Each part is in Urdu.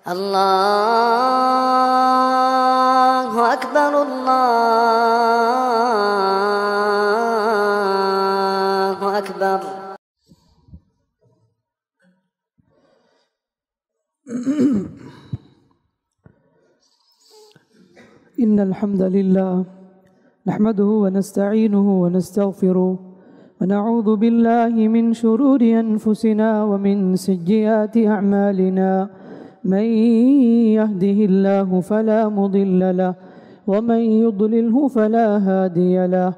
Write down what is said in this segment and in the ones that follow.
الله أكبر الله أكبر. إن الحمد لله نحمده ونستعينه ونستغفره ونعوذ بالله من شرور أنفسنا ومن سيئات أعمالنا. من يهده الله فلا مضل له ومن يضلله فلا هادي له،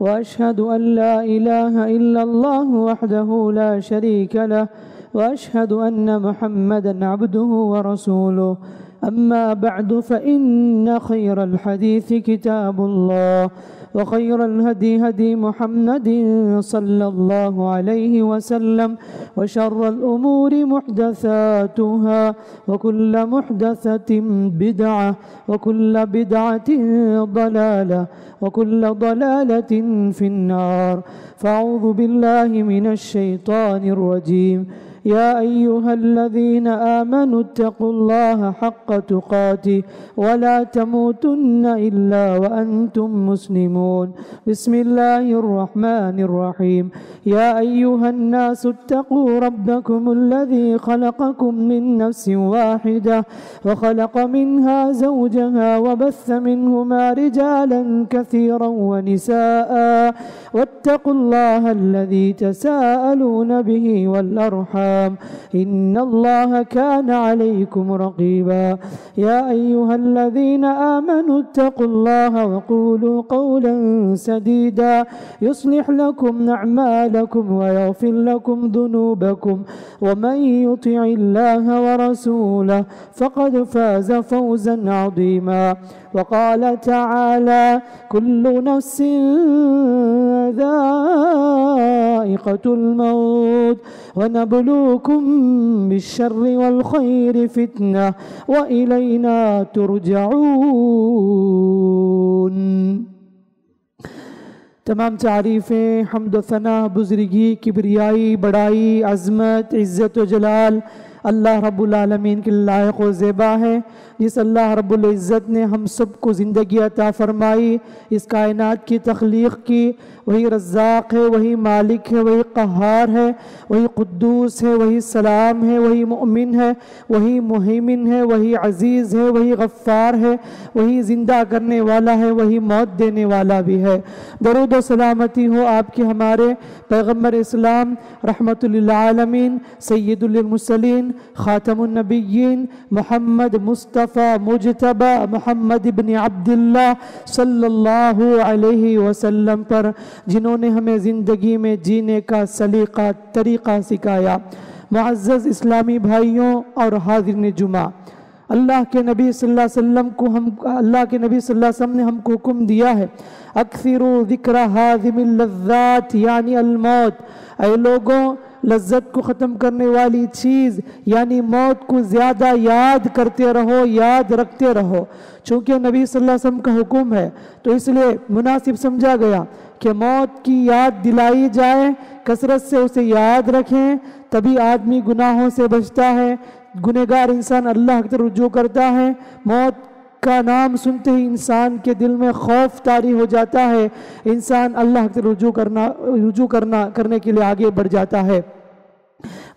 وأشهد أن لا إله إلا الله وحده لا شريك له، وأشهد أن محمدًا عبده ورسوله. أما بعد، فإن خير الحديث كتاب الله، وخير الهدي هدي محمد صلى الله عليه وسلم، وشر الأمور محدثاتها، وكل محدثة بدعة، وكل بدعة ضلالة، وكل ضلالة في النار. فأعوذ بالله من الشيطان الرجيم. يا أيها الذين آمنوا اتقوا الله حق تقاته ولا تموتن إلا وأنتم مسلمون. بسم الله الرحمن الرحيم. يا أيها الناس اتقوا ربكم الذي خلقكم من نفس واحدة وخلق منها زوجها وبث منهما رجالا كثيرا ونساء، واتقوا الله الذي تساءلون به والأرحام إن الله كان عليكم رقيبا. يا أيها الذين آمنوا اتقوا الله وقولوا قولا سديدا يصلح لكم أعمالكم ويغفر لكم ذنوبكم، ومن يطع الله ورسوله فقد فاز فوزا عظيما. وقال تعالى: كل نفس ذائقة الموت ونبلوكم بالشر والخير فتنة وإلينا ترجعون. تمام تعریفیں، حمد و ثنا، بزرگی، کبریائی، بڑائی، عظمت، عزت و جلال اللہ رب العالمین کے لائق و زیبا ہے. جس اللہ رب العزت نے ہم سب کو زندگی عطا فرمائی، اس کائنات کی تخلیق کی، وہی رزاق ہے، وہی مالک ہے، وہی قہار ہے، وہی قدوس ہے، وہی سلام ہے، وہی مؤمن ہے، وہی مہیمن ہے، وہی عزیز ہے، وہی غفار ہے، وہی زندہ کرنے والا ہے، وہی موت دینے والا بھی ہے. درود و سلامتی ہو آپ کی ہمارے پیغمبر اسلام رحمت للعالمین سید المرسلین خاتم النبیین محمد مصطفیٰ مجتبی محمد ابن عبداللہ صلی اللہ علیہ وسلم پر، جنہوں نے ہمیں زندگی میں جینے کا سلیقہ طریقہ سکھایا. معزز اسلامی بھائیوں اور حاضرین جمعہ، اللہ کے نبی صلی اللہ علیہ وسلم نے ہم کو حکم دیا ہے: اکثروا ذکر ہاضم اللذات، یعنی الموت. اے لوگوں، لذت کو ختم کرنے والی چیز یعنی موت کو زیادہ یاد کرتے رہو، یاد رکھتے رہو. چونکہ نبی صلی اللہ علیہ وسلم کا حکم ہے تو اس لیے مناسب سمجھا گیا کہ موت کی یاد دلائی جائے، کثرت سے اسے یاد رکھیں، تبھی آدمی گناہوں سے بچتا ہے. گنہگار انسان اللہ کی طرف رجوع کرتا ہے. موت کا نام سنتے ہی انسان کے دل میں خوف طاری ہو جاتا ہے، انسان اللہ کی طرف رجوع کرنے کے لیے آگے بڑھ جاتا ہے.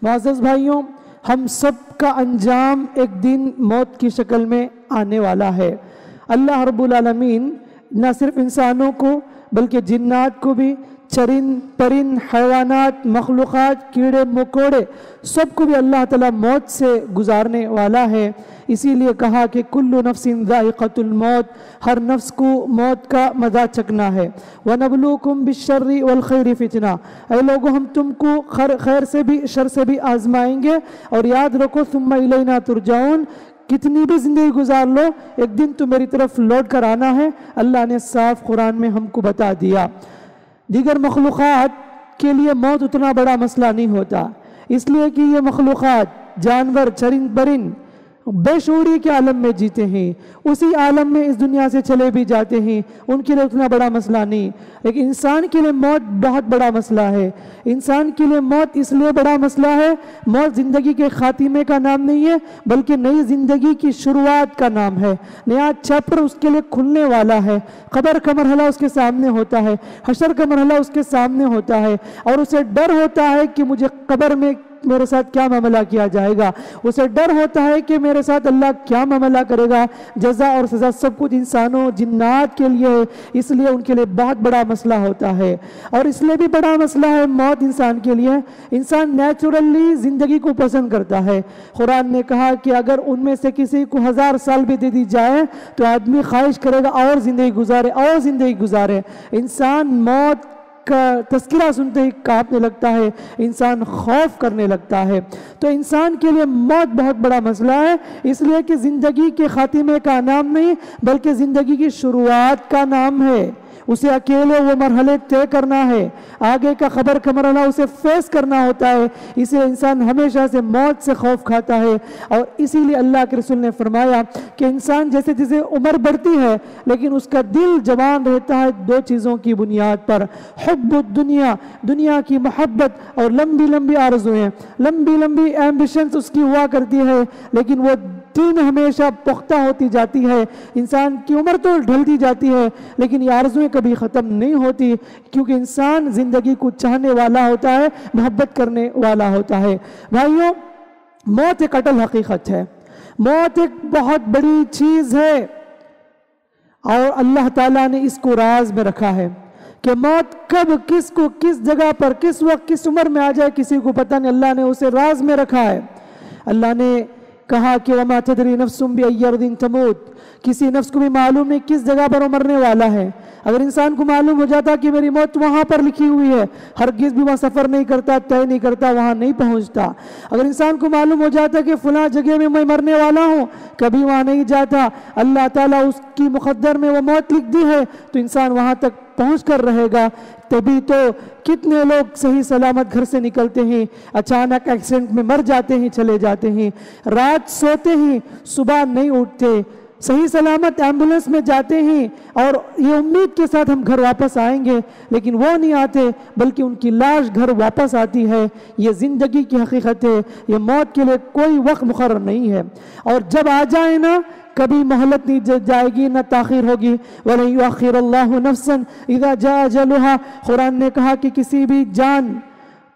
معزز بھائیوں، ہم سب کا انجام ایک دن موت کی شکل میں آنے والا ہے. اللہ رب العالمین نہ صرف انسانوں کو بلکہ جنات کو بھی، چرند پرند، حیوانات، مخلوقات، کیڑے مکوڑے، سب کو بھی اللہ تعالیٰ موت سے گزارنے والا ہے. اسی لیے کہا کہ کل نفس ذائقۃ الموت، ہر نفس کو موت کا مزہ چکھنا ہے. وَنَبْلُوكُمْ بِالشَّرِّ وَالْخَيْرِ فِتْنَةً، اے لوگوں ہم تم کو خیر سے بھی شر سے بھی آزمائیں گے. اور یاد رکھو ثُمَّ إِلَيْنَا تُرْجَعُونَ، کتنی بھی زندگی گزار لو ایک دن تو میری طرف لوٹ کر آنا ہے. اللہ نے صاف قرآن میں ہم کو بتا دیا. دیگر مخلوقات کے لیے موت اتنا بڑا مسئلہ نہیں ہوتا، اس لیے کہ یہ مخلوقات، جانور، چرند پرند بے شعوری کے عالم میں جیتے ہیں، اسی عالم میں اس دنیا سے چلے بھی جاتے ہیں، ان کے لیے اتنا بڑا مسئلہ نہیں، لیکن انسان کے لیے موت بہت بڑا مسئلہ ہے۔ انسان کے لیے موت اس لیے بڑا مسئلہ ہے، موت زندگی کے خاتمے کا نام نہیں ہے بلکہ نئی زندگی کی شروعات کا نام ہے، نیا چیپٹر اس کے لیے کھلنے والا ہے۔ قبر کا مرحلہ اس کے سامنے ہوتا ہے، حشر کا مرحلہ اس کے سامنے ہوتا ہے، اور اسے ڈر ہوتا ہے کہ مجھے قبر میں میرے ساتھ کیا معاملہ کیا جائے گا، اسے ڈر ہوتا ہے کہ میرے ساتھ اللہ کیا معاملہ کرے گا۔ جزا اور سزا سب کچھ انسانوں جنات کے لیے ہے، اس لیے ان کے لیے بہت بڑا مسئلہ ہوتا ہے، اور اس لیے بھی بڑا مسئلہ ہے موت انسان کے لیے۔ انسان نیچرلی زندگی کو پسند کرتا ہے۔ قرآن نے کہا کہ اگر ان میں سے کسی کو 1000 سال بھی دے دی جائے تو آدمی خواہش کرے گا اور زندگی گزارے اور زندگی گزارے۔ انسان موت کا تذکرہ سنتے ہی کانپنے لگتا ہے، انسان خوف کرنے لگتا ہے۔ تو انسان کے لیے موت بہت بڑا مسئلہ ہے، اس لیے کہ زندگی کے خاتمے کا نام نہیں بلکہ زندگی کی شروعات کا نام ہے۔ اسے اکیلے وہ مرحلے طے کرنا ہے، آگے کا خبر کا مرحلہ اسے فیس کرنا ہوتا ہے، اس لیے انسان ہمیشہ سے موت سے خوف کھاتا ہے۔ اور اسی لیے اللہ کے رسول نے فرمایا کہ انسان جیسے جیسے عمر بڑھتی ہے لیکن اس کا دل جوان رہتا ہے دو چیزوں کی بنیاد پر، حب الدنیا، دنیا کی محبت، اور لمبی لمبی آرزویں، لمبی لمبی ایمبیشنز اس کی ہوا کرتی ہے، لیکن وہ دین ہمیشہ پختہ ہوتی جاتی ہے۔ انسان کی عمر تو ڈھلتی جاتی ہے لیکن یہ آرزویں کبھی ختم نہیں ہوتی، کیونکہ انسان زندگی کو چاہنے والا ہوتا ہے، محبت کرنے والا ہوتا ہے۔ بھائیوں، موت ایک اٹل حقیقت ہے، موت ایک بہت بڑی چیز ہے، اور اللہ تعالیٰ نے اس کو راز میں رکھا ہے کہ موت کب کس کو کس جگہ پر کس وقت کس عمر میں آ جائے کسی کو پتہ نہیں، اللہ نے اسے راز میں رکھا ہے۔ اللہ نے کہا کہ وَمَا تَدْرِي نَفْسٌ بِأَيِّ أَرْضٍ تَمُوتُ، کسی نفس کو بھی معلوم نہیں کس جگہ پر وہ مرنے والا ہے۔ اگر انسان کو معلوم ہو جاتا کہ میری موت وہاں پر لکھی ہوئی ہے، ہرگز بھی وہاں سفر نہیں کرتا، طے نہیں کرتا، وہاں نہیں پہنچتا۔ اگر انسان کو معلوم ہو جاتا کہ فلاں جگہ میں مرنے والا ہوں، کبھی وہاں نہیں جاتا، اللہ تعالیٰ اس کی مقدر میں وہ موت لکھ دی ہے تو انسان وہاں تک پہنچ کر رہے گا۔ تبھی تو کتنے لوگ صحیح سلامت گھر سے نکلتے ہیں، اچانک ایکسیڈنٹ میں مر جاتے ہیں، چلے جاتے ہیں، رات سوتے ہیں، صبح نہیں اٹھتے، صحیح سلامت ایمبولنس میں جاتے ہیں اور یہ امید کے ساتھ ہم گھر واپس آئیں گے، لیکن وہ نہیں آتے بلکہ ان کی لاش گھر واپس آتی ہے۔ یہ زندگی کی حقیقت ہے، یہ موت کے لیے کوئی وقت مقرر نہیں ہے، اور جب آ جائے نا کبھی مہلت نہیں جائے گی نہ تاخیر ہوگی۔ وَلَن يُؤَخِّرَ اللَّهُ نَفْسًا إِذَا جَاءَ أَجَلُهَا، قرآن نے کہا کہ کسی بھی جان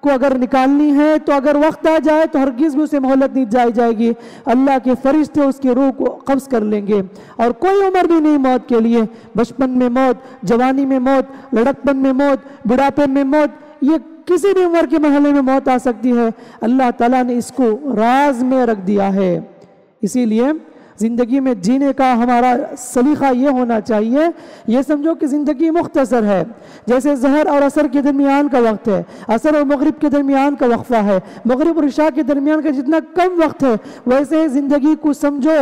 کو اگر نکالنی ہے تو اگر وقت آ جائے تو ہرگز بھی اسے مہلت نہیں جائے گی، اللہ کے فرشتے اس کی روح کو قبض کر لیں گے، اور کوئی عمر بھی نہیں موت کے لیے۔ بچپن میں موت، جوانی میں موت، لڑکپن میں موت، بڑھاپے میں موت، یہ کسی بھی عمر کے مرحلے میں موت آ سکتی ہے۔ اللہ تعالیٰ نے اس کو راز میں رکھ دیا ہے۔ اسی لیے زندگی میں جینے کا ہمارا سلیقہ یہ ہونا چاہیے، یہ سمجھو کہ زندگی مختصر ہے، جیسے ظہر اور عصر کے درمیان کا وقت ہے، عصر اور مغرب کے درمیان کا وقفہ ہے، مغرب اور عشاء کے درمیان کا جتنا کم وقت ہے ویسے زندگی کو سمجھو۔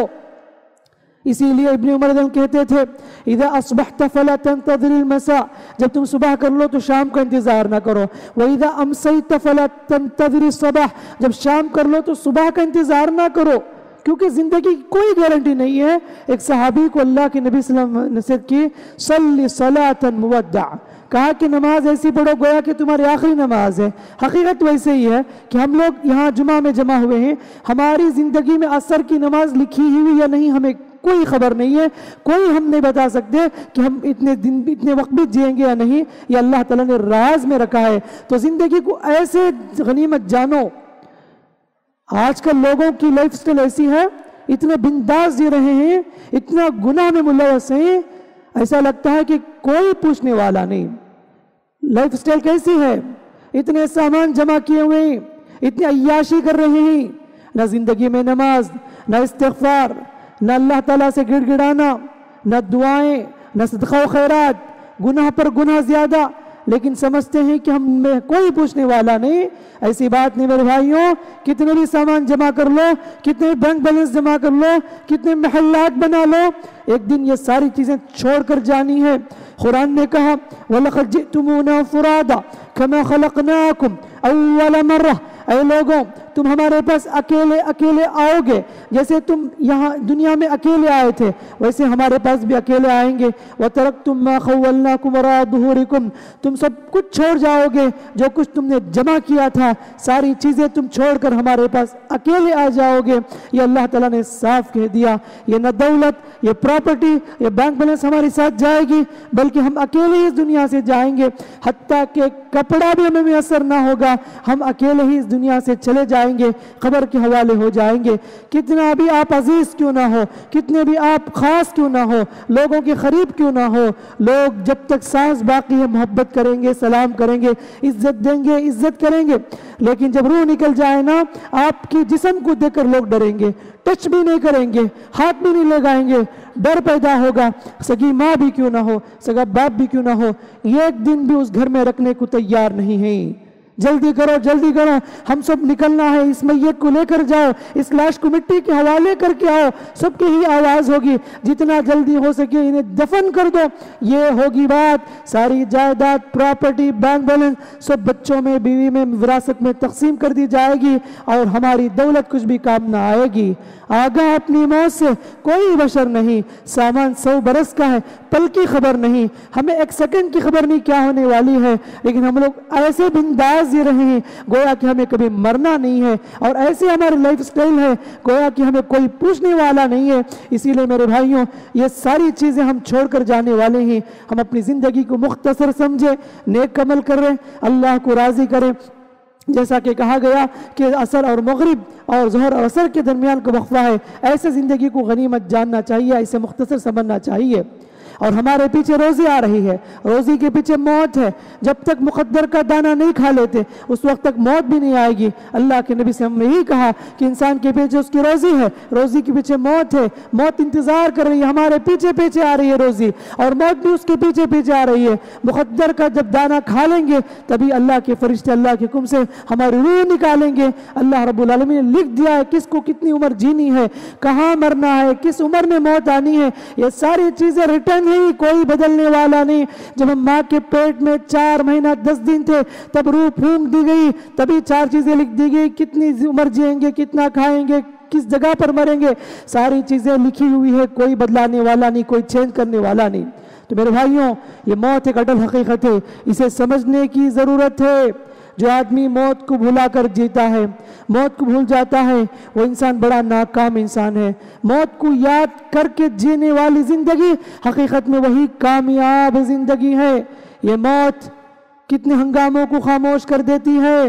اسی لیے ابن عمر کہتے تھے اذا اصبحت فلا تنتظر المساء، جب تم صبح کر لو تو شام کا انتظار نہ کرو، واذا امسيت فلا تنتظر الصباح، جب شام کر لو تو صبح کا انتظار نہ کرو، کیونکہ زندگی کی کوئی گارنٹی نہیں ہے۔ ایک صحابی کو اللہ کے نبی صلی اللہ علیہ وسلم نے نصیحت کی صلی صلاة مودع، کہا کہ نماز ایسی پڑھو گویا کہ تمہاری آخری نماز ہے۔ حقیقت ویسے ہی ہے کہ ہم لوگ یہاں جمعہ میں جمع ہوئے ہیں، ہماری زندگی میں عصر کی نماز لکھی ہوئی یا نہیں ہمیں کوئی خبر نہیں ہے، کوئی ہم نہیں بتا سکتے کہ ہم اتنے دن اتنے وقت بھی جئیں گے یا نہیں، یہ اللہ تعالیٰ نے راز میں رکھا ہے۔ تو زندگی کو ایسے غنیمت جانو۔ آج کل لوگوں کی لائف سٹائل ایسی ہے، اتنے بنداز جی رہے ہیں، اتنا گناہ میں ملوث ہیں، ایسا لگتا ہے کہ کوئی پوچھنے والا نہیں۔ لائف سٹائل کیسی ہے؟ اتنے سامان جمع کیے ہوئے ہیں، اتنی عیاشی کر رہے ہیں، نہ زندگی میں نماز، نہ استغفار، نہ اللہ تعالیٰ سے گڑ گڑانا، نہ دعائیں، نہ صدقہ و خیرات، گناہ پر گناہ زیادہ، لیکن سمجھتے ہیں کہ ہم میں کوئی پوچھنے والا نہیں۔ ایسی بات نہیں میرے بھائیوں، کتنے بھی سامان جمع کر لو، کتنے بینک بیلنس جمع کر لو، کتنے محلات بنا لو، ایک دن یہ ساری چیزیں چھوڑ کر جانی ہے۔ قرآن نے کہا وَلَقَدْ جِئْتُمُونَا فُرَادًا كَمَا خَلَقْنَاكُمْ أَوَّلَ مَرَّةٍ، اے لوگوں تم ہمارے پاس اکیلے اکیلے آؤ گے، جیسے تم یہاں دنیا میں اکیلے آئے تھے ویسے ہمارے پاس بھی اکیلے آئیں گے۔ وَتَرَكْتُمْ مَا خَوَّلْنَاكُمْ وَرَاءَ ظُهُورِكُمْ، تم سب کچھ چھوڑ جاؤ گے، جو کچھ تم نے جمع کیا تھا ساری چیزیں تم چھوڑ کر ہمارے پاس اکیلے آ جاؤ گے۔ یہ اللہ تعالیٰ نے صاف کہہ دیا، یہ نہ دولت، یہ پراپرٹی، یہ بینک بیلنس ہمارے ساتھ جائے گی، بلکہ ہم اکیلے اس دنیا سے جائیں گے، حتیٰ کہ کپڑا بھی ہمیں میسر نہ ہوگا، ہم اکیلے ہی اس دنیا سے چلے جائیں گے، قبر کے حوالے ہو جائیں گے۔ کتنا بھی آپ عزیز کیوں نہ ہو، کتنے بھی آپ خاص کیوں نہ ہو، لوگوں کے قریب کیوں نہ ہو، لوگ جب تک سانس باقی ہے محبت کریں گے، سلام کریں گے، عزت دیں گے، عزت کریں گے، لیکن جب روح نکل جائے نا آپ کی جسم کو دیکھ کر لوگ ڈریں گے، ٹچ بھی نہیں کریں گے، ہاتھ بھی نہیں لگائیں گے، ڈر پیدا ہوگا۔ سگی ماں بھی کیوں نہ ہو، سگا باپ بھی کیوں نہ ہو، ایک دن بھی اس گھر میں رکھنے کو تیار نہیں ہے۔ جلدی کرو جلدی کرو، ہم سب نکلنا ہے، اس میت کو لے کر جاؤ، اس لاش کو مٹی کے حوالے کر کے آؤ، سب کی ہی آواز ہوگی، جتنا جلدی ہو سکے انہیں دفن کر دو۔ یہ ہوگی بات، ساری جائیداد، پراپرٹی، بینک بیلنس سب بچوں میں، بیوی میں، وراثت میں تقسیم کر دی جائے گی، اور ہماری دولت کچھ بھی کام نہ آئے گی۔ آگاہ اپنی موت سے کوئی بشر نہیں، سامان 100 برس کا ہے، پل کی خبر نہیں، ہمیں ایک سیکنڈ کی خبر نہیں کیا ہونے والی ہے، لیکن ہم لوگ ایسے بنداز جی رہے ہیں گویا کہ ہمیں کبھی مرنا نہیں ہے، اور ایسے ہماری لائف سٹائل ہے گویا کہ ہمیں کوئی پوچھنے والا نہیں ہے۔ اسی لیے میرے بھائیوں، یہ ساری چیزیں ہم چھوڑ کر جانے والے ہیں، ہم اپنی زندگی کو مختصر سمجھیں، نیک عمل کریں، اللہ کو راضی کریں۔ جیسا کہ کہا گیا کہ عصر اور مغرب اور ظہر اور عصر کے درمیان کو وقفہ ہے، ایسے زندگی کو غنیمت جاننا چاہیے، اسے مختصر سمجھنا چاہیے۔ اور ہمارے پیچھے روزی آ رہی ہے، روزی کے پیچھے موت ہے، جب تک مقدر کا دانہ نہیں کھا لیتے اس وقت تک موت بھی نہیں آئے گی۔ اللہ کے نبی سے ہم نے یہی کہا کہ انسان کے پیچھے اس کی روزی ہے، روزی کے پیچھے موت ہے، موت انتظار کر رہی ہے، ہمارے پیچھے پیچھے آ رہی ہے روزی، اور موت بھی اس کے پیچھے پیچھے آ رہی ہے۔ مقدر کا جب دانہ کھا لیں گے تبھی اللہ کے فرشتے اللہ کے حکم سے ہماری روح نکالیں گے۔ اللہ رب العالمین نے لکھ دیا ہے کس کو کتنی عمر جینی ہے، کہاں مرنا ہے، کس عمر میں موت آنی ہے، یہ ساری چیزیں ریٹرن نہیں، کوئی بدلنے والا نہیں۔ جب ہم ماں کے پیٹ میں 4 مہینہ 10 دن تھے تب روح پھونک دی گئی، تبھی 4 چیزیں لکھ دی گئی، کتنی عمر جئیں گے، کتنا کھائیں گے، کس جگہ پر مریں گے، ساری چیزیں لکھی ہوئی ہے، کوئی بدلانے والا نہیں، کوئی چینج کرنے والا نہیں۔ تو میرے بھائیوں، یہ موت ایک اٹل حقیقت ہے، اسے سمجھنے کی ضرورت ہے۔ جو آدمی موت کو بھلا کر جیتا ہے، موت کو بھول جاتا ہے، وہ انسان بڑا ناکام انسان ہے۔ موت کو یاد کر کے جینے والی زندگی حقیقت میں وہی کامیاب زندگی ہے۔ یہ موت کتنے ہنگاموں کو خاموش کر دیتی ہے،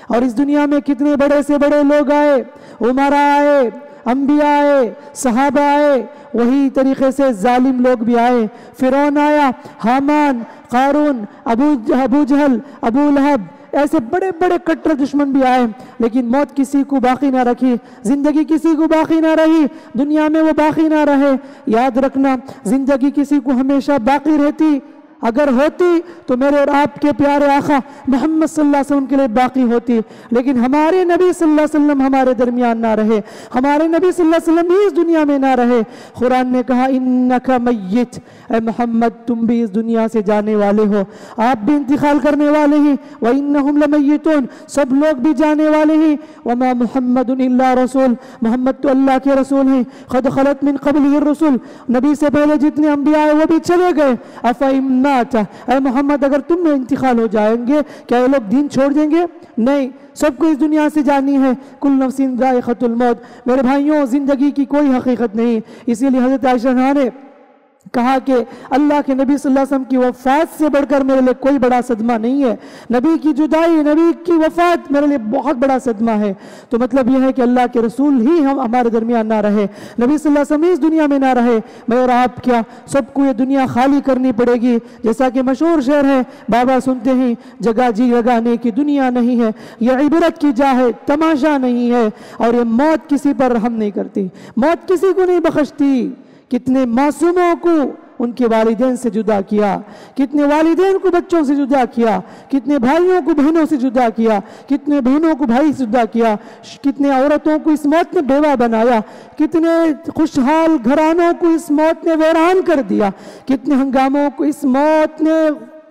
اور اس دنیا میں کتنے بڑے سے بڑے لوگ آئے، عمراء آئے، انبیاء آئے، صحابہ آئے، وہی طریقے سے ظالم لوگ بھی آئے۔ فرعون آیا، حامان، قارون، ابو جہل، ابو لہب، ایسے بڑے بڑے کٹر دشمن بھی آئے، لیکن موت کسی کو باقی نہ رکھی، زندگی کسی کو باقی نہ رہی، دنیا میں وہ باقی نہ رہے۔ یاد رکھنا، زندگی کسی کو ہمیشہ باقی رہتی، اگر ہوتی تو میرے اور آپ کے پیارے آقا محمد صلی اللہ علیہ وسلم کے لیے باقی ہوتی، لیکن ہمارے نبی صلی اللہ علیہ وسلم ہمارے درمیان نہ رہے، ہمارے نبی صلی اللہ علیہ وسلم بھی اس دنیا میں نہ رہے۔ قرآن نے کہا انک میت، اے محمد تم بھی اس دنیا سے جانے والے ہو، آپ بھی انتقال کرنے والے ہیں، وانہم لمیتون، سب لوگ بھی جانے والے ہیں۔ وما محمد الا رسول، محمد تو اللہ کے رسول ہیں، قد خلت من قبلہ الرسل، نبی سے پہلے جتنے انبیاء آئے وہ بھی چلے گئے۔ افئن اے محمد اگر تم میں انتقال ہو جائیں گے کیا یہ لوگ دین چھوڑ دیں گے؟ نہیں، سب کو اس دنیا سے جانی ہے، کل نفس ذائقۃ الموت۔ میرے بھائیوں، زندگی کی کوئی حقیقت نہیں، اسی لیے حضرت عائشہ نے کہا کہ اللہ کے نبی صلی اللہ علیہ وسلم کی وفات سے بڑھ کر میرے لیے کوئی بڑا صدمہ نہیں ہے، نبی کی جدائی، نبی کی وفات میرے لیے بہت بڑا صدمہ ہے۔ تو مطلب یہ ہے کہ اللہ کے رسول ہی ہمارے درمیان نہ رہے، نبی صلی اللہ علیہ وسلم اس دنیا میں نہ رہے، میں اور آپ کیا سب کو یہ دنیا خالی کرنی پڑے گی۔ جیسا کہ مشہور شعر ہے، بابا سنتے ہیں، جگہ جی لگانے کی دنیا نہیں ہے، یہ عبرت کی جا ہے تماشا نہیں ہے، اور یہ موت کسی پر رحم نہیں کرتی، موت کسی کو نہیں بخشتی۔ کتنے معصوموں کو ان کے والدین سے جدا کیا، کتنے والدین کو بچوں سے جدا کیا، کتنے بھائیوں کو بہنوں سے جدا کیا، کتنے بہنوں کو بھائی سے جدا کیا، کتنے عورتوں کو اس موت نے بیوہ بنایا، کتنے خوشحال گھرانوں کو اس موت نے ویران کر دیا، کتنے ہنگاموں کو اس موت نے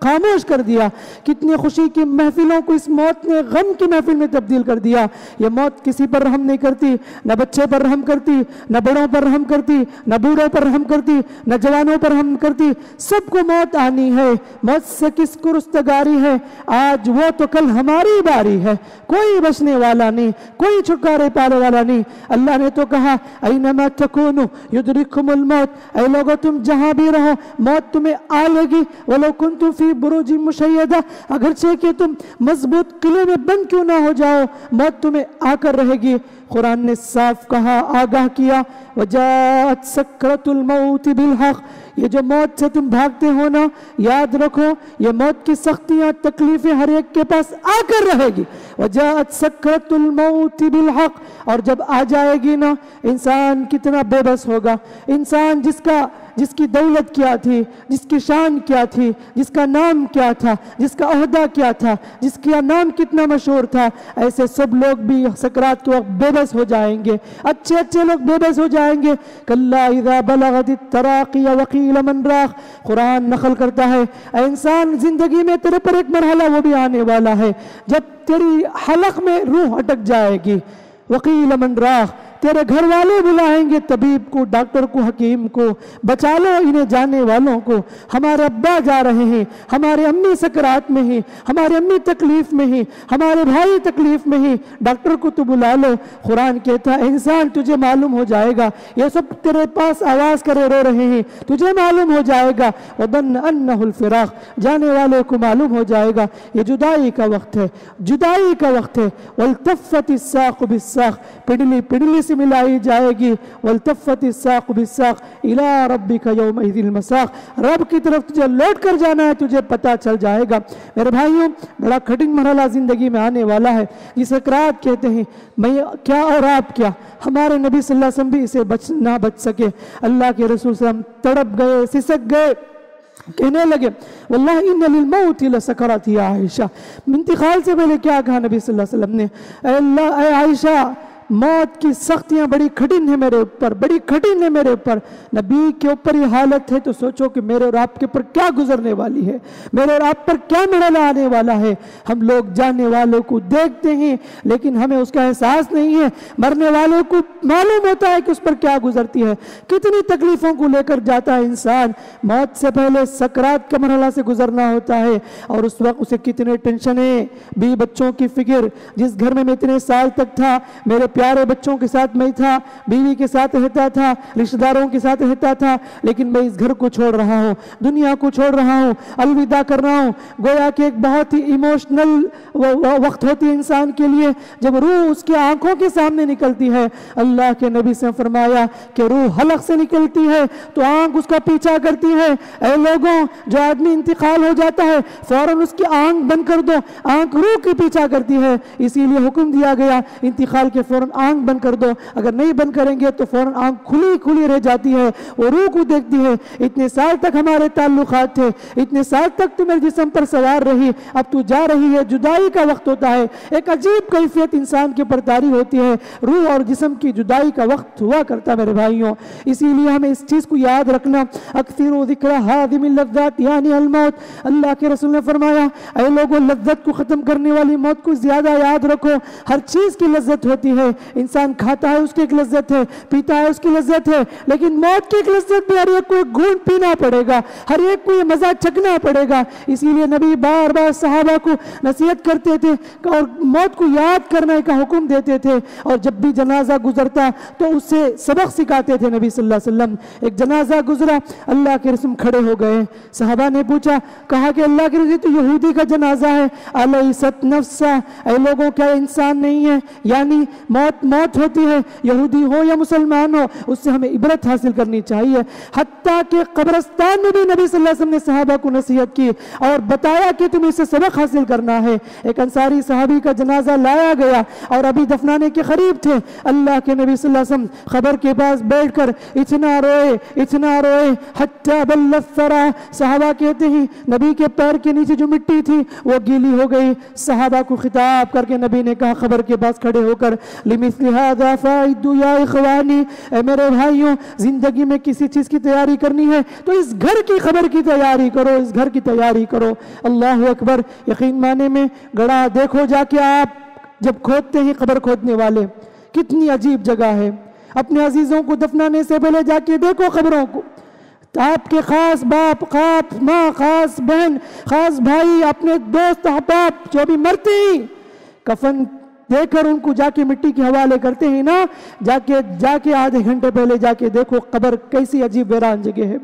خاموش کر دیا. کتنی خوشی کی محفلوں کو اس موت نے غم کی محفل میں تبدیل کر دیا. یہ موت کسی پر رحم نہیں کرتی، نہ بچے پر رحم کرتی، نہ بڑوں پر رحم کرتی، نہ بوڑھوں پر رحم کرتی، نہ جوانوں پر رحم کرتی. سب کو موت آنی ہے. موت سے کس کو رستگاری ہے؟ آج وہ تو کل ہماری باری ہے. کوئی بچنے والا نہیں، کوئی چھٹکارے پانے والا نہیں. اللہ نے تو کہا اینما تکونوا یدرککم الموت، اے لوگو تم جہاں بھی رہو موت تمہیں آ لے گی. ولو کنتم فی بروج مشیدہ، اگرچہ کہ تم مضبوط قلعے میں بند کیوں نہ ہو جاؤ، موت تمہیں آ کر رہے گی. قرآن نے صاف کہا، آگاہ کیا، وجاءت سکرۃ الموت بالحق. یہ جو موت سے تم بھاگتے ہو نا، یاد رکھو یہ موت کی سختیاں تکلیفیں ہر ایک کے پاس آ کر رہے گی. وجاءت سکرۃ الموت بالحق. اور جب آ جائے گی نا، انسان کتنا بے بس ہوگا. انسان جس کی دولت کیا تھی، جس کی شان کیا تھی، جس کا نام کیا تھا، جس کا عہدہ کیا تھا، جس کا نام کتنا مشہور تھا، ایسے سب لوگ بھی سکرات کے وقت بے بس ہو جائیں گے. اچھے لوگ بے بس ہو جائیں گے. کلا اذا بلغت التراقی وقیل من راق. قرآن نقل کرتا ہے اے انسان، زندگی میں تیرے پر ایک مرحلہ وہ بھی آنے والا ہے جب تیری حلق میں روح اٹک جائے گی. وقیل من راق. تیرے گھر والے بلائیں گے طبیب کو، ڈاکٹر کو، حکیم کو، بچا لو انہیں جانے والوں کو. ہمارے ابا جا رہے ہیں، ہمارے امی سکرات میں ہیں، ہمارے امی تکلیف میں ہیں، ہمارے بھائی تکلیف میں ہیں، ڈاکٹر کو تو بلا لو. قرآن کہتا ہے انسان تجھے معلوم ہو جائے گا، یہ سب تیرے پاس آواز کرے رو رہے ہیں، تجھے معلوم ہو جائے گا. وَظَنَّ أَنَّهُ الْفِرَاقُ. جانے والے کو معلوم ہو جائے گا یہ جدائی کا وقت ہے، جدائی کا وقت ہے. وَالْتَفَّتِ السَّاقُ بِالسَّاقِ. پڑلی سے ملائی جائے گی. وَالْتَفَّتِ السَّاقُ بِالسَّاقِ إِلَىٰ رَبِّكَ يَوْمَئِذٍ الْمَسَاقُ. رب کی طرف تجھے لوٹ کر جانا ہے، تجھے پتہ چل جائے گا. میرے بھائیوں، بڑا کٹھن مرحلہ زندگی میں آنے والا ہے جسے سکرات کہتے ہیں. میں کیا اور آپ کیا، ہمارے نبی صلی اللہ علیہ وسلم بھی اسے نہ بچ سکے. اللہ کے رسول صلی اللہ علیہ وسلم تڑپ گئے، سسک گئے، کہنے لگے واللہ ان للموت لسکرات یا عائشہ. انتقال سے پہلے کیا کہا نبی صلی اللہ علیہ وسلم نے؟ اے اللہ، اے عائشہ، موت کی سختیاں بڑی کٹھن ہیں میرے اوپر، بڑی کٹھن ہے میرے اوپر. نبی کے اوپر یہ حالت ہے تو سوچو کہ میرے اور آپ کے اوپر کیا گزرنے والی ہے، میرے اور آپ پر کیا مرحلہ آنے والا ہے. ہم لوگ جانے والوں کو دیکھتے ہیں لیکن ہمیں اس کا احساس نہیں ہے. مرنے والوں کو معلوم ہوتا ہے کہ اس پر کیا گزرتی ہے، کتنی تکلیفوں کو لے کر جاتا ہے انسان. موت سے پہلے سکرات کے مرحلہ سے گزرنا ہوتا ہے اور اس وقت اسے کتنے ٹینشنیں، بھی بچوں کی فکر. جس گھر میں اتنے سال تک تھا، میرے پیارے بچوں کے ساتھ میں تھا، بیوی کے ساتھ رہتا تھا، رشتہ داروں کے ساتھ رہتا تھا، لیکن میں اس گھر کو چھوڑ رہا ہوں، دنیا کو چھوڑ رہا ہوں، الوداع کر رہا ہوں. گویا کہ ایک بہت ہی ایموشنل وقت ہوتی ہے انسان کے لیے جب روح اس کی آنکھوں کے سامنے نکلتی ہے. اللہ کے نبی سے فرمایا کہ روح حلق سے نکلتی ہے تو آنکھ اس کا پیچھا کرتی ہے. اے لوگوں، جو آدمی انتقال ہو جاتا ہے فوراً اس کی آنکھ بند کر دو، آنکھ روح کے پیچھا کرتی ہے. اسی لیے حکم دیا گیا انتقال کے فوراً آنکھ بند کر دو. اگر نہیں بند کریں گے تو فوراً آنکھ کھلی رہ جاتی ہے، وہ روح کو دیکھتی ہے. اتنے سال تک ہمارے تعلقات تھے، اتنے سال تک تو میرے جسم پر سوار رہی، اب تو جا رہی ہے. جدائی کا وقت ہوتا ہے، ایک عجیب کیفیت انسان کے اوپر طاری ہوتی ہے. روح اور جسم کی جدائی کا وقت ہوا کرتا میرے بھائیوں. اسی لیے ہمیں اس چیز کو یاد رکھنا. اکثروا ذکر ہادم اللذات یعنی الموت. اللہ کے رسول نے فرمایا اے لوگوں، لذت کو ختم کرنے والی موت کو زیادہ یاد رکھو. ہر چیز کی لذت ہوتی ہے، انسان کھاتا ہے اس کی ایک لذت ہے، پیتا ہے اس کی لذت ہے، لیکن موت کی ایک لذت بھی ہر ایک کو ایک گھونٹ پینا پڑے گا، ہر ایک کو یہ مزہ چکھنا پڑے گا. اسی لیے نبی بار بار صحابہ کو نصیحت کرتے تھے اور موت کو یاد کرنے کا حکم دیتے تھے. اور جب بھی جنازہ گزرتا تو اس سے سبق سکھاتے تھے نبی صلی اللہ علیہ وسلم. ایک جنازہ گزرا، اللہ کے رسول کھڑے ہو گئے. صحابہ نے پوچھا، کہا کہ اللہ کے رسول تو یہودی کا جنازہ ہے. الیست نفسا، اے لوگوں کیا انسان نہیں ہے؟ یعنی موت ہوتی ہے، یہودی ہو یا مسلمان ہو، اس سے ہمیں عبرت حاصل کرنی چاہیے. حتیٰ کہ قبرستان میں بھی نبی صلی اللہ علیہ وسلم نے صحابہ کو نصیحت کی اور بتایا کہ تم اس سے سبق حاصل کرنا ہے. ایک انصاری صحابی کا جنازہ لایا گیا اور ابھی دفنانے کے قریب تھے. اللہ کے نبی صلی اللہ علیہ وسلم قبر کے پاس بیٹھ کر اتنا روئے حتی بل الثرى. صحابہ کہتے ہیں نبی کے پیر کے نیچے جو مٹی تھی وہ گیلی ہو گئی. صحابہ کو خطاب کر کے نبی نے کہا قبر کے پاس کھڑے ہو کر لمثل هذا فاعدوا یا اخوانی، اے میرے بھائیوں زندگی میں کسی چیز کی تیاری کرنی ہے تو اس گھر کی خبر کی تیاری کرو، اس گھر کی تیاری کرو۔ اللہ اکبر، یقین مانے میں گڑھا دیکھو جا کے آپ جب کھودتے ہیں قبر کھودنے والے، کتنی عجیب جگہ ہے۔ اپنے عزیزوں کو دفنانے سے پہلے جا کے دیکھو قبروں کو، آپ کے خاص باپ، خاص ماں، خاص بہن، خاص بھائی، اپنے دوست احباب جو بھی مرتے ہیں، کفن دے کر ان کو جا کے مٹی کے حوالے کرتے ہیں نا، جا کے آدھے گھنٹے پہلے جا کے دیکھو قبر کیسی عجیب ویران جگہ ہے،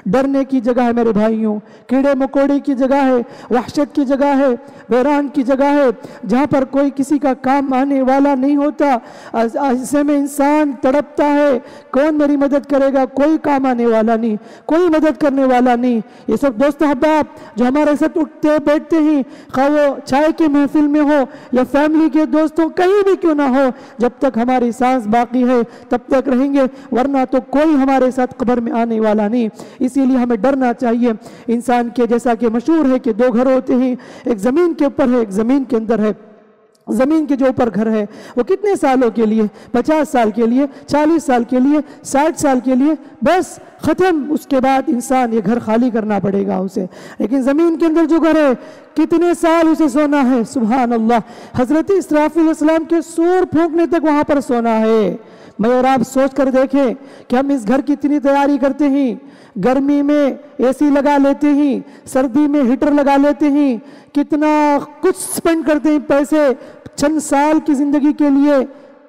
ڈرنے کی جگہ ہے میرے بھائیوں، کیڑے مکوڑے کی جگہ ہے، وحشت کی جگہ ہے، ویران کی جگہ ہے، جہاں پر کوئی کسی کا کام آنے والا نہیں ہوتا۔ ایسے میں انسان تڑپتا ہے، کون میری مدد کرے گا؟ کوئی کام آنے والا نہیں، کوئی مدد کرنے والا نہیں۔ یہ سب دوست احباب جو ہمارے ساتھ اٹھتے بیٹھتے ہیں، خواہ وہ چائے کی محفل میں ہو یا فیملی کے دوستوں کہیں بھی کیوں نہ ہو، جب تک ہماری سانس باقی ہے تب تک رہیں گے، ورنہ تو کوئی ہمارے ساتھ قبر میں آنے والا نہیں۔ اسی لیے ہمیں ڈرنا چاہیے۔ انسان کے جیسا کہ مشہور ہے کہ دو گھر ہوتے ہیں، ایک زمین کے اوپر ہے، ایک زمین کے اندر ہے۔ زمین کے جو اوپر گھر ہے وہ کتنے سالوں کے لیے؟ 50 سال کے لیے، 40 سال کے لیے، 60 سال کے لیے، بس ختم۔ اس کے بعد انسان یہ گھر خالی کرنا پڑے گا اسے۔ لیکن زمین کے اندر جو گھر ہے کتنے سال اسے سونا ہے، سبحان اللہ۔ حضرت اسرافیل علیہ السلام کے سور پھونکنے تک وہاں پر سونا ہے۔ میں اور آپ سوچ کر دیکھیں کہ ہم اس گھر کی اتنی تیاری کرتے ہیں، گرمی میں اے سی لگا لیتے ہیں، سردی میں ہیٹر لگا لیتے ہیں، کتنا کچھ سپینڈ کرتے ہیں پیسے چند سال کی زندگی کے لیے،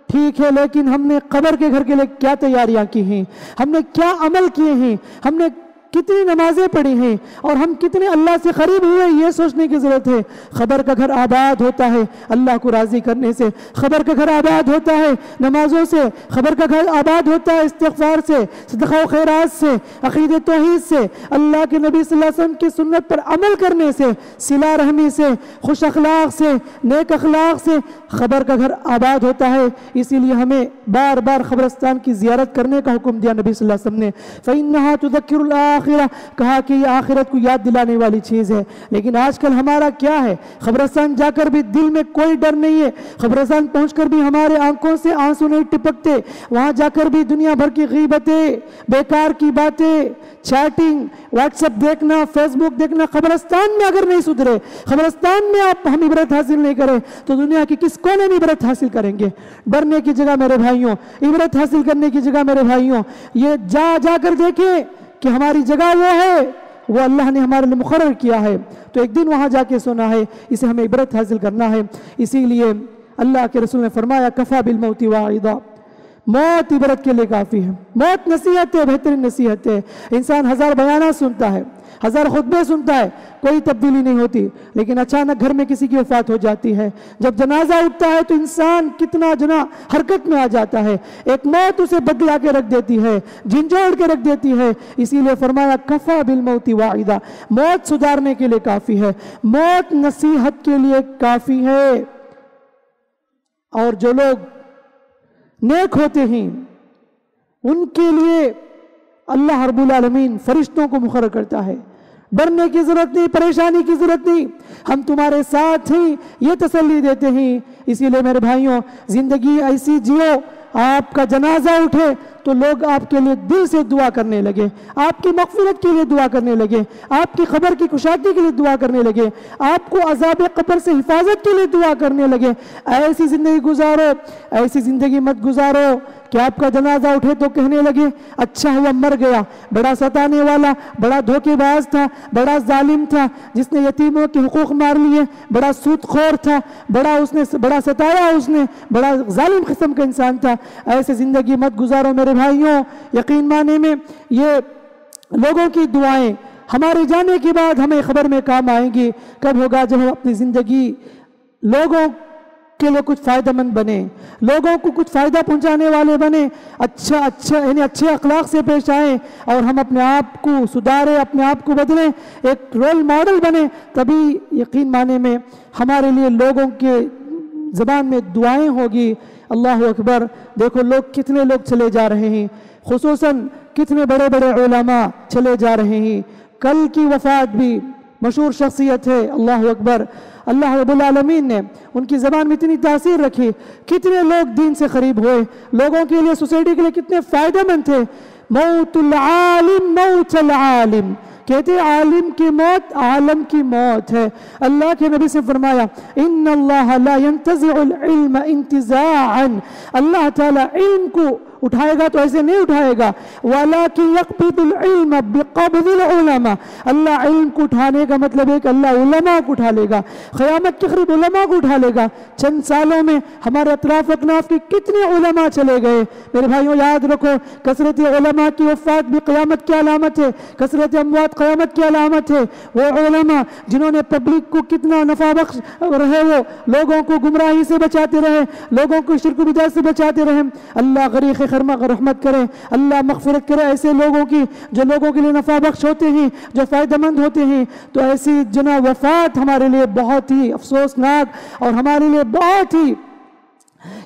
ٹھیک ہے، لیکن ہم نے قبر کے گھر کے لیے کیا تیاریاں کی ہیں؟ ہم نے کیا عمل کیے ہیں؟ ہم نے کتنی نمازیں پڑھی ہیں اور ہم کتنے اللہ سے قریب ہوئے، یہ سوچنے کی ضرورت ہے۔ خبر کا گھر آباد ہوتا ہے اللہ کو راضی کرنے سے، خبر کا گھر آباد ہوتا ہے نمازوں سے، خبر کا گھر آباد ہوتا ہے استغفار سے، صدقہ و خیرات سے، عقید توحید سے، اللہ کے نبی صلی اللہ علیہ وسلم کی سنت پر عمل کرنے سے، صلہ رحمی سے، خوش اخلاق سے، نیک اخلاق سے خبر کا گھر آباد ہوتا ہے۔ اسی لیے ہمیں بار بار قبرستان کی زیارت کرنے کا حکم دیا نبی صلی اللہ علیہ وسلم نے۔ فَإِنَّهَا تُذَكِّرُ الْآخِرَةَ، کہا کہ یہ آخرت کو یاد دلانے والی چیز ہے۔ لیکن آج کل ہمارا کیا ہے؟ قبرستان جا کر بھی دل میں کوئی ڈر نہیں ہے، قبرستان پہنچ کر بھی ہمارے آنکھوں سے آنسو نہیں ٹپکتے، وہاں جا کر بھی دنیا بھر کی غیبتیں، بیکار کی باتیں، چیٹنگ، واٹس ایپ دیکھنا، فیس بک دیکھنا۔ قبرستان میں اگر نہیں سدھرے، قبرستان میں آپ ہم عبرت حاصل نہیں کریں تو دنیا کی کس کونے میں عبرت حاصل کریں گے؟ ڈرنے کی جگہ میرے بھائیوں، عبرت حاصل کرنے کی جگہ میرے بھائیوں، یہ جا کر دیکھیں کہ ہماری جگہ وہ ہے، وہ اللہ نے ہمارے لیے مقرر کیا ہے، تو ایک دن وہاں جا کے سونا ہے، اسے ہمیں عبرت حاصل کرنا ہے۔ اسی لیے اللہ کے رسول نے فرمایا کفا بالموت واعظا، موت عبرت کے لیے کافی ہے، موت نصیحت ہے، بہترین نصیحت ہے۔ انسان 1000 بیانات سنتا ہے، 1000 خطبے سنتا ہے، کوئی تبدیلی نہیں ہوتی، لیکن اچانک گھر میں کسی کی وفات ہو جاتی ہے، جب جنازہ اٹھتا ہے تو انسان کتنا حرکت میں آ جاتا ہے، ایک موت اسے بدلا کے رکھ دیتی ہے، جھنجھوڑ کے رکھ دیتی ہے۔ اسی لیے فرمایا کفا بالموت واعظا، موت سدھارنے کے لیے کافی ہے، موت نصیحت کے لیے کافی ہے۔ اور جو لوگ نیک ہوتے ہیں ان کے لیے اللہ رب العالمین فرشتوں کو مقرر کرتا ہے، ڈرنے کی ضرورت نہیں، پریشانی کی ضرورت نہیں، ہم تمہارے ساتھ ہیں، یہ تسلی دیتے ہیں۔ اسی لیے میرے بھائیوں زندگی ایسی جیو، آپ کا جنازہ اٹھے تو لوگ آپ کے لیے دل سے دعا کرنے لگے، آپ کی مغفرت کے لیے دعا کرنے لگے، آپ کی قبر کی کشادگی کے لیے دعا کرنے لگے، آپ کو عذاب قبر سے حفاظت کے لیے دعا کرنے لگے۔ ایسی زندگی گزارو، ایسی زندگی مت گزارو کہ آپ کا جنازہ اٹھے تو کہنے لگے اچھا ہوا مر گیا، بڑا ستانے والا، بڑا دھوکے باز تھا، بڑا ظالم تھا، جس نے یتیموں کے حقوق مار لیے، بڑا سود خور تھا، بڑا ستایا، اس نے بڑا ظالم قسم کا انسان تھا۔ ایسے زندگی مت گزارو میرے بھائیوں۔ یقین مانے میں یہ لوگوں کی دعائیں ہمارے جانے کے بعد ہمیں خبر میں کام آئیں گی۔ کب ہوگا؟ جب ہم اپنی زندگی لوگوں کے لیے کچھ فائدہ مند بنے، لوگوں کو کچھ فائدہ پہنچانے والے بنے، یعنی اچھے اخلاق سے پیش آئیں اور ہم اپنے آپ کو سدھاریں، اپنے آپ کو بدلیں، ایک رول ماڈل بنے، تبھی یقین مانے میں ہمارے لیے لوگوں کے زبان میں دعائیں ہوگی۔ اللہ اکبر، دیکھو کتنے لوگ چلے جا رہے ہیں، خصوصاً کتنے بڑے بڑے علماء چلے جا رہے ہیں۔ کل کی وفات بھی مشہور شخصیت ہے، اللہ اکبر، اللہ رب العالمین نے ان کی زبان میں اتنی تاثیر رکھی، کتنے لوگ دین سے قریب ہوئے، لوگوں کے لیے، سوسائٹی کے لیے کتنے فائدہ مند تھے۔ موت العالم موت العالم، کہتے ہیں عالم کی موت عالم کی موت ہے۔ اللہ کے نبی سے فرمایا ان اللہ لا ينتزع العلم انتزاعا، اللہ تعالیٰ علم کو اٹھائے گا تو ایسے نہیں اٹھائے گا، وَلَكِنْ يَقْبِضُ الْعِلْمَ بِقَبْضِ الْعُلَمَا، اللہ علم کو اٹھانے کا مطلب ہے کہ اللہ علماء کو اٹھا لے گا، قیامت کے قریب علماء کو اٹھا لے گا۔ چند سالوں میں ہمارے اطراف اکناف کے کتنے علماء چلے گئے۔ میرے بھائیوں یاد رکھو، کثرت علماء کی وفات بھی قیامت کی علامت ہے، کثرت اموات قیامت کی علامت ہے۔ وہ علماء جنہوں نے پبلک کو کتنا نفع بخش رہے، وہ لوگوں کو گمراہی سے بچاتے رہے، لوگوں کو شرک و بدعت سے بچاتے رہے، اللہ غریق رحمت کرے، اللہ مغفرت کرے ایسے لوگوں کی جو لوگوں کے لیے نفع بخش ہوتے ہیں، جو فائدہ مند ہوتے ہیں۔ تو ایسی جناب وفات ہمارے لیے بہت ہی افسوسناک اور ہمارے لیے بہت ہی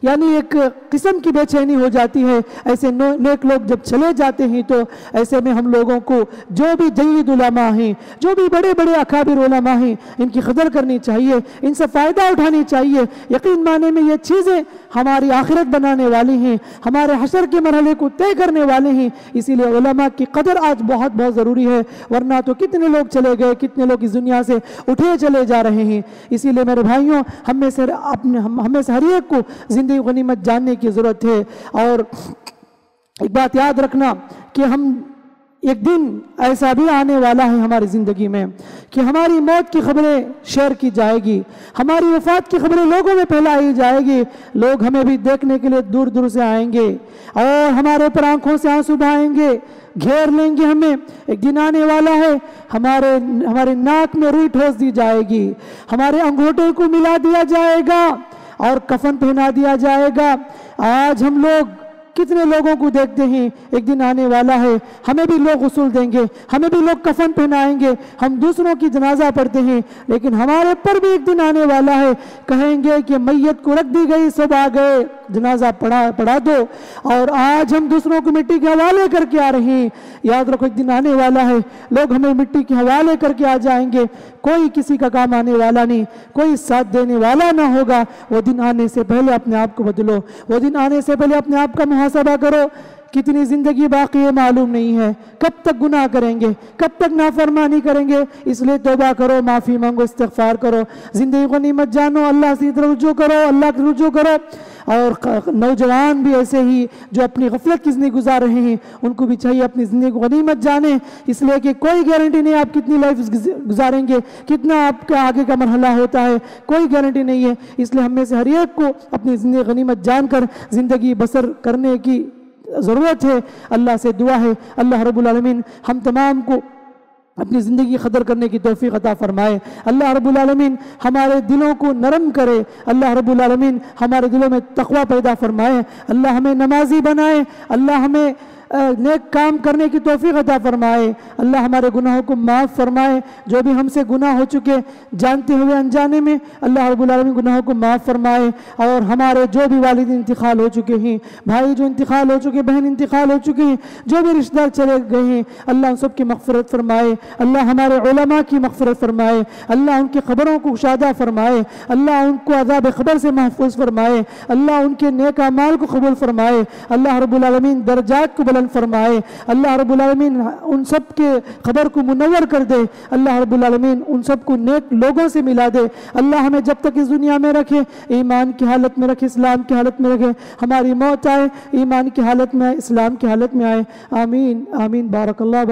یعنی ایک قسم کی بے چینی ہو جاتی ہے۔ ایسے نیک لوگ جب چلے جاتے ہیں تو ایسے میں ہم لوگوں کو جو بھی جید علماء ہیں، جو بھی بڑے بڑے اکابر علماء ہیں، ان کی قدر کرنی چاہیے، ان سے فائدہ اٹھانی چاہیے۔ یقین مانے میں یہ چیزیں ہماری آخرت بنانے والی ہیں، ہمارے حشر کے مرحلے کو طے کرنے والے ہیں۔ اسی لیے علماء کی قدر آج بہت بہت ضروری ہے، ورنہ تو کتنے لوگ چلے گئے، کتنے لوگ اس دنیا سے اٹھے چلے جا رہے ہیں۔ اسی لیے میرے بھائیوں، ہم میں سے ہر ایک کو زندگی غنیمت جاننے کی ضرورت ہے۔ اور ایک بات یاد رکھنا کہ ہم ایک دن ایسا بھی آنے والا ہے ہماری زندگی میں کہ ہماری موت کی خبریں شیئر کی جائے گی، ہماری وفات کی خبریں لوگوں میں پھیلائی جائے گی، لوگ ہمیں بھی دیکھنے کے لیے دور دور سے آئیں گے اور ہمارے پر آنکھوں سے آنسو بہائیں گے، گھیر لیں گے ہمیں۔ ایک دن آنے والا ہے ہمارے ناک میں روئی ٹھوس دی جائے گی، ہمارے انگوٹھے کو ملا دیا جائے گا اور کفن پہنا دیا جائے گا۔ آج ہم لوگ کتنے لوگوں کو دیکھتے ہیں، ایک دن آنے والا ہے ہمیں بھی لوگ غسل دیں گے، ہمیں بھی لوگ کفن پہنائیں گے، ہم دوسروں کی جنازہ پڑھتے ہیں، لیکن ہمارے پر بھی ایک دن آنے والا ہے، کہیں گے کہ میت کو رکھ دی گئی، سب آ گئے، جنازہ پڑھا دو، اور آج ہم دوسروں کو مٹی کے حوالے کر کے آ رہے ہیں۔ یاد رکھو ایک دن آنے والا ہے لوگ ہمیں مٹی کے حوالے کر کے آ جائیں گے، کوئی کسی کا کام آنے والا نہیں، کوئی ساتھ دینے والا نہ ہوگا۔ وہ دن آنے سے پہلے اپنے آپ کو بدلو، وہ دن آنے سے پہلے اپنے آپ کا محاسبہ کرو۔ کتنی زندگی باقی ہے معلوم نہیں ہے، کب تک گناہ کریں گے، کب تک نافرمانی کریں گے، اس لیے توبہ کرو، معافی مانگو، استغفار کرو، زندگی غنیمت جانو، اللہ سے رجوع کرو، اللہ کی رجوع کرو۔ اور نوجوان بھی ایسے ہی جو اپنی غفلت کی زندگی گزار رہے ہیں، ان کو بھی چاہیے اپنی زندگی کو غنیمت جانیں، اس لیے کہ کوئی گارنٹی نہیں آپ کتنی لائف گزاریں گے، کتنا آپ کا آگے کا مرحلہ ہوتا ہے، کوئی گارنٹی نہیں ہے۔ اس لیے ہم میں سے ہر ایک کو اپنی زندگی غنیمت جان کر زندگی بسر کرنے کی ضرورت ہے۔ اللہ سے دعا ہے اللہ رب العالمین ہم تمام کو اپنی زندگی قدر کرنے کی توفیق عطا فرمائے، اللہ رب العالمین ہمارے دلوں کو نرم کرے، اللہ رب العالمین ہمارے دلوں میں تقوی پیدا فرمائے، اللہ ہمیں نمازی بنائے، اللہ ہمیں نیک کام کرنے کی توفیق عطا فرمائے، اللہ ہمارے گناہوں کو معاف فرمائے، جو بھی ہم سے گناہ ہو چکے جانتے ہوئے انجانے میں اللہ رب العالمین گناہوں کو معاف فرمائے، اور ہمارے جو بھی والدین انتقال ہو چکے ہیں، بھائی جو انتقال ہو چکے، بہن انتقال ہو چکے ہیں، جو بھی رشتہ دار چلے گئے ہیں، اللہ ان سب کی مغفرت فرمائے، اللہ ہمارے علماء کی مغفرت فرمائے، اللہ ان کی قبروں کو کشادہ فرمائے، اللہ ان کو عذاب قبر سے محفوظ فرمائے، اللہ ان کے نیک اعمال کو قبول فرمائے، اللہ رب العالمین درجات کو فرمائے، اللہ رب العالمین ان سب کے قبر کو منور کر دے، اللہ رب العالمین ان سب کو نیک لوگوں سے ملا دے، اللہ ہمیں جب تک اس دنیا میں رکھے ایمان کی حالت میں رکھے، اسلام کی حالت میں رکھے، ہماری موت آئے ایمان کی حالت میں آئے، اسلام کی حالت میں آئے، آمین آمین۔ بارک اللہ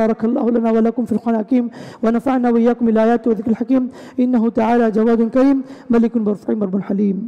لنا ولکم فی القرآن الحکیم ونفعنا وإياكم بالآیات والذکر الحکیم، انہ تعالی جواد کریم ملک برفع مرب حلیم۔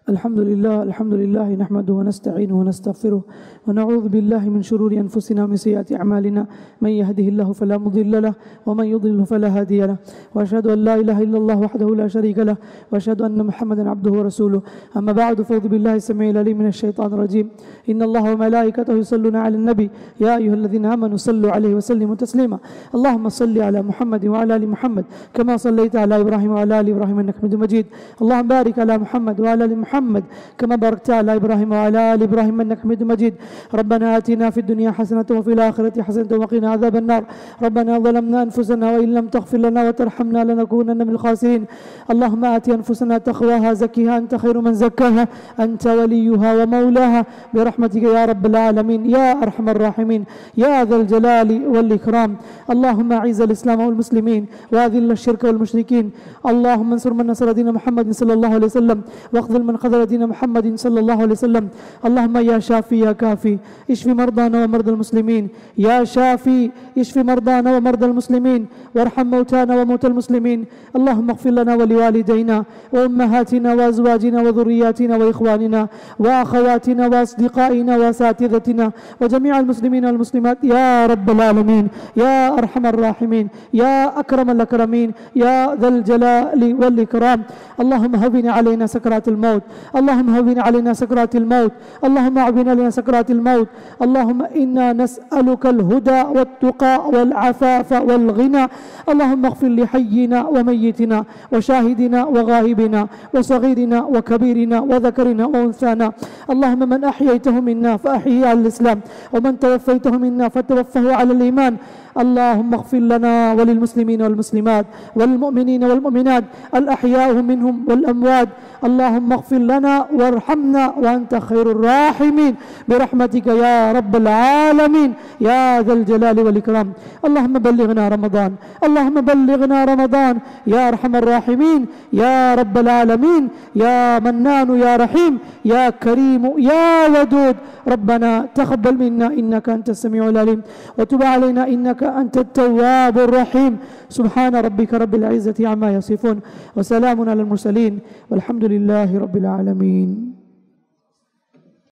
الحمد لله نحمده ونستعينه ونستغفره ونعوذ بالله من شرور أنفسنا ومن سيئات أعمالنا، من يهده الله فلا مضل له ومن يضلل فلا هادي له، وأشهد أن لا إله إلا الله وحده لا شريك له، وأشهد أن محمدا عبده ورسوله. أما بعد، فأعوذ بالله السميع العليم من الشيطان الرجيم. إن الله وملائكته يصلون على النبي يا أيها الذين آمنوا صلوا عليه وسلموا تسليما. اللهم صل على محمد وعلى آل محمد كما صليت على إبراهيم وعلى آل إبراهيم إنك حميد مجيد. اللهم بارك على محمد وعلى آل محمد محمد كما باركت على إبراهيم وعلى آل إبراهيم إنك حميد مجيد. ربنا آتنا في الدنيا حسنة وفي الآخرة حسنة وقنا عذاب النار. ربنا ظلمنا أنفسنا وإن لم تغفر لنا وترحمنا لنكونن من الخاسرين. اللهم آت أنفسنا تقواها زكها أنت خير من زكاها أنت وليها ومولاها برحمتك يا رب العالمين يا أرحم الراحمين يا ذا الجلال والإكرام. اللهم أعز الإسلام والمسلمين وأذل الشرك والمشركين. اللهم انصر من نصر دين محمد صلى الله عليه وسلم واخذل من خذل دين محمد صلى الله عليه وسلم. اللهم يا شافي يا كافي اشف مرضانا ومرضى المسلمين. يا شافي اشف مرضانا ومرضى المسلمين وارحم موتانا وموتى المسلمين. اللهم اغفر لنا ولوالدينا وأمهاتنا وأزواجنا وذرياتنا وإخواننا وأخواتنا وأصدقائنا وأساتذتنا وجميع المسلمين والمسلمات يا رب العالمين يا أرحم الراحمين يا أكرم الأكرمين يا ذا الجلال والإكرام. اللهم هون علينا سكرات الموت. اللهم هون علينا سكرات الموت. اللهم هون علينا سكرات الموت. اللهم إنا نسألك الهدى والتقى والعفاف والغنى. اللهم اغفر لحينا وميتنا وشاهدنا وغائبنا وصغيرنا وكبيرنا وذكرنا وأنثانا. اللهم من أحييته منا فأحييه على الإسلام ومن توفيته منا فتوفه على الإيمان. اللهم اغفر لنا وللمسلمين والمسلمات والمؤمنين والمؤمنات الأحياء منهم والأموات. اللهم اغفر لنا وارحمنا وأنت خير الراحمين برحمتك يا رب العالمين يا ذا الجلال والإكرام. اللهم بلغنا رمضان. اللهم بلغنا رمضان يا أرحم الراحمين يا رب العالمين يا منان يا رحيم يا كريم يا ودود. ربنا تقبل منا إنك أنت السميع العليم وتب علينا إنك أنت التواب الرحيم. سبحان ربك رب العزة عما يصفون وسلام على المرسلين والحمد لله رب العالمين.